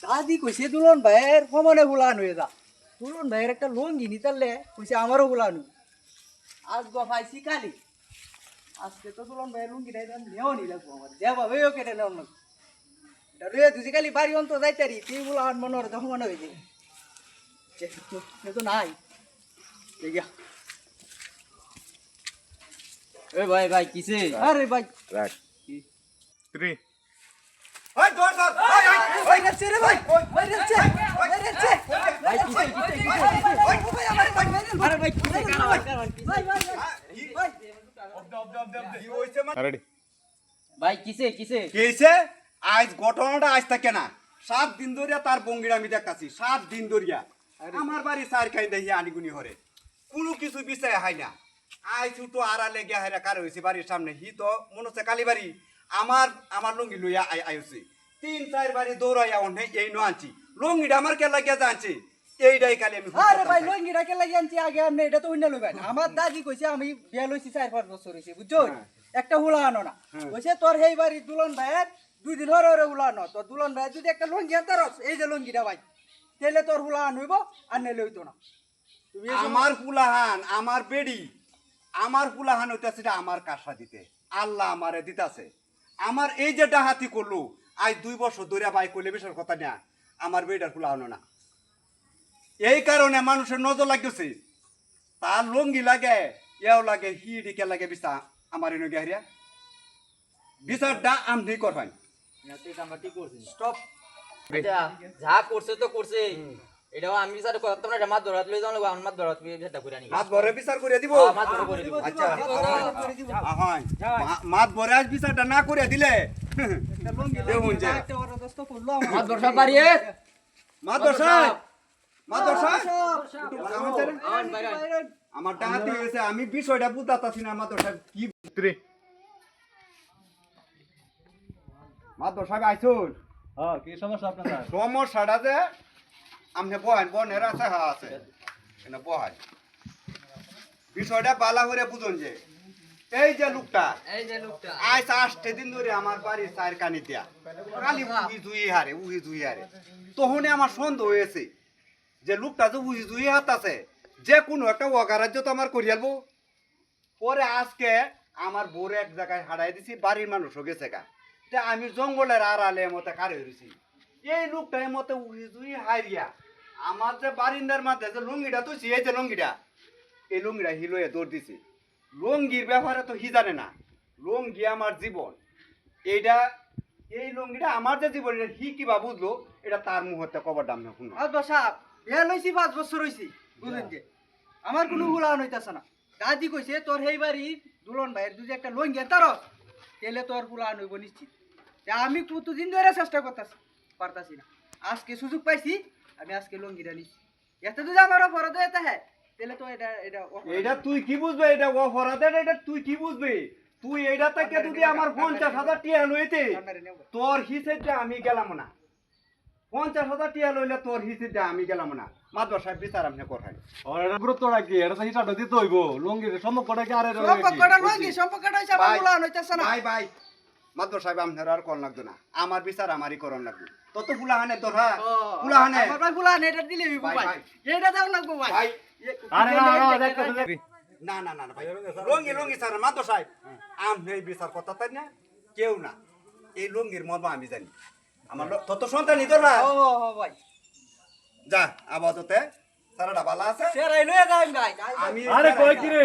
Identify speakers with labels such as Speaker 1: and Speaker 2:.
Speaker 1: দাদি কইছে দুলন ভাইয়ের সমানে বুলান হয়ে যা। দুলন ভাইয়ের একটা লঙ্গি নিতারলে কইছে আমারও বুলানো। আজ গফাইছি কালি। আজকে তো দুলন ভাইয়ের লুঙ্গিটা নেও নি লাগবো আমার। যেভাবে ও কেটে নেওয়ার লাগবো। এটা রয়ে দুজি কালি বাড়ি অন্ত যাইতারি তুই বুলান মনোর যখন মনে হয়েছে। তো নাই। দেখিয়া।
Speaker 2: এ ভাই ভাই কিসে?
Speaker 1: আরে ভাই
Speaker 3: রাখ 3
Speaker 4: ওই ধর ধর
Speaker 1: ভাই যাচ্ছে রে ভাই ভাই যাচ্ছে ভাই যাচ্ছে
Speaker 2: ভাই কিসে কিসে কিসে?
Speaker 1: আরে ভাই কিসে কারা ভাই ভাই ভাই ভাই
Speaker 4: কি হইছে মানে
Speaker 3: রেডি
Speaker 2: ভাই কিসে কিসে?
Speaker 4: কি হইছে আজ ঘটনাটা আজ থাকে না 7 দিন ধরিয়া তার বঙ্গিরা আমি দেখাচ্ছি 7 দিন ধরিয়া আমার বাড়ি চার খাই দেখি আনিগুনি হরে কোনো কিছু বিষয় হয় না আজ উঠো আড়ালে গিয়া হেরা কার হয়েছে বাড়ির সামনে হি তো মনে হচ্ছে কালীবাড়ি আমার আমার লুঙ্গি লইয়া আইছি 3-4 বাড়ি দৌড়াইয়া অনে এই নো আনছি লুঙ্গিটা আমার কে লাগিয়া জানছি এইটাই কালি আমি
Speaker 1: আরে ভাই লঙ্গিটা কে লাগি আনছি আগে আপনি এটা তো অন্য লইবেন আমার দাদি কইছে আমি বিয়া লইছি 4-5 বছর হইছে বুঝছো একটা হুলা আনো না কইছে তোর হেই বাড়ি দুলন ভাইয়ের 2 দিন হরে হুলা আনো তো দুলন ভাই যদি একটা লঙ্গি আনতারস এই যে লঙ্গিটা ভাই তাহলে তোর হুলা আনইব আর নেলে হইতো না তুমি
Speaker 4: আমার ফুলাহান আমার বেড়ি আমার ফুলাহান হইতাছে এটা আমার কাশা দিতে আল্লাহ আমারে দিতাছে আমার এই যে ডাহাতি করলো আজ 2 বছর ধরে ভাই কইলে বিশাল কথা না আমার বেড়ার ফুলাহানো না এই কারণে মানুষের নজর লাগতেছে তার লঙ্গি লাগে এও লাগে হিডিকে লাগে বিছা আমার এনে গেহরিয়া বিচারটা আমনি করবেন
Speaker 2: তুই কামটা ঠিক করছিস।
Speaker 1: স্টপ
Speaker 2: আচ্ছা যা করছে তো করছে। এটাও আমি বিচার করতাম না, এটা মাছ ধরাত লই যাও লাগবে, আমার মাছ ধরাত লই বিচারটা করে আনি।
Speaker 4: মাছ ভরে বিচার করে দিব
Speaker 2: মাছ ধরে করে দিব।
Speaker 4: আচ্ছা হয় মাছ ভরে আজ বিচারটা না করে দিলে দেখুন যে
Speaker 1: একটা বড় দস্ত করলো
Speaker 2: মাছ ধরসা পারিয়ে
Speaker 4: মাদ্রাসা
Speaker 2: আন বাইরে।
Speaker 4: আমার ডাহাতি হয়েছে আমি বিষয়টা বুঝাতাছি না মাদ্রাসা কি
Speaker 3: 3
Speaker 4: মাদ্রাসা আইছুন
Speaker 3: হ্যাঁ কি সমস্যা আপনার
Speaker 4: সমস্যাটা যে আপনি বহেন বনের আছে হ্যাঁ আছে এনে বহাই বিষয়টা বালা করে বুঝুন যে এই যে লোকটা
Speaker 2: এই যে লোকটা
Speaker 4: আজ 8 দিন ধরে আমার বাড়ির চার কানি দিয়া খালি উহি জুই হারে তখনই আমার সন্দেহ হয়েছে যে লোকটা যে উহি জুই হাত আছে যে কোনো একটা অগারাজ্য তো আমার করিয়ালবো পরে আজকে আমার বোর এক জায়গায় হারাই দিছি বাড়ির মানুষও গেছে গা তা আমি জঙ্গলের আড়ালে মতে কারে হয়েছি এই লোকটার মতে উহি জুই হারিয়া আমার যে বারিন্দার মাঝে যে লুঙ্গিটা তুইছি এই যে লুঙ্গিটা এই লুঙ্গিটা হিলোয়ে দৌড় দিছি লুঙ্গির ব্যাপারে তো হি জানে না লুঙ্গি আমার জীবন এইটা এই লুঙ্গিটা আমার যে জীবন এটা হি কিবা বুঝলো এটা তার মুহূর্তে কবর দাম না শুনো
Speaker 1: আজ বসা বিয়া লইছি 5 বছর হইছি বুঝেন যে আমার কোনো হুলা হইতাছে না দাদি কইছে তোর হেই বাড়ি দুলন ভাইয়ের যদি একটা লঙ্গি আনতারস তাহলে তোর হুলা হইব নিশ্চিত তা আমি কতদিন ধরে চেষ্টা করতেছি পারতাছি না আজকে সুযোগ পাইছি আমি আজকে লঙ্গিটা নিছি এত যদি আমার অপরাধ হইতে হয় তাহলে তো এটা
Speaker 4: এটা তুই কি বুঝবে এটা অপরাধ এটা তুই কি বুঝবে তুই এইটা থেকে যদি আমার 50,000 টিয়া লইতে তোর হিসেবটা আমি গেলাম না 50,000 টিয়া লইলে তোর হিসেবটা আমি গেলাম না মাদ্রাসা সাহেব বিচার আপনি করেন
Speaker 3: এটা গুরুত্বটা কি এটা তো হিসাবটা দিতে হইব লঙ্গির সম্পর্কটা কি আরে
Speaker 1: সম্পর্কটা লঙ্গি সম্পর্কটা হইছে আমার হুলা হইতাছে না
Speaker 4: ভাই মাদ্রাসা সাহেব আপনার আর কোন লাগতো না আমার বিচার আমারই করন লাগবে তত ফুলাহানে তোর হ্যাঁ ফুলাহানে
Speaker 1: আমার ভাই হুলা এটা দিলে হইব
Speaker 4: ভাই,
Speaker 1: ভাই
Speaker 4: ভাই।
Speaker 1: এটা দাও লাগবো ভাই
Speaker 4: ভাই
Speaker 3: আরে দেখো
Speaker 4: না ভাই লঙ্গি স্যার মাদ্রাসা সাহেব আমি এই বিচার কথা তাই না কেউ না এই লঙ্গির মর্ম আমি জানি আমার তত সন্তান নিত না
Speaker 1: ও ভাই
Speaker 4: যা আপাততে সারাটা ভালো আছে
Speaker 1: সেরাই লইয়া যাই ভাই
Speaker 4: আমি
Speaker 3: আরে কই কি রে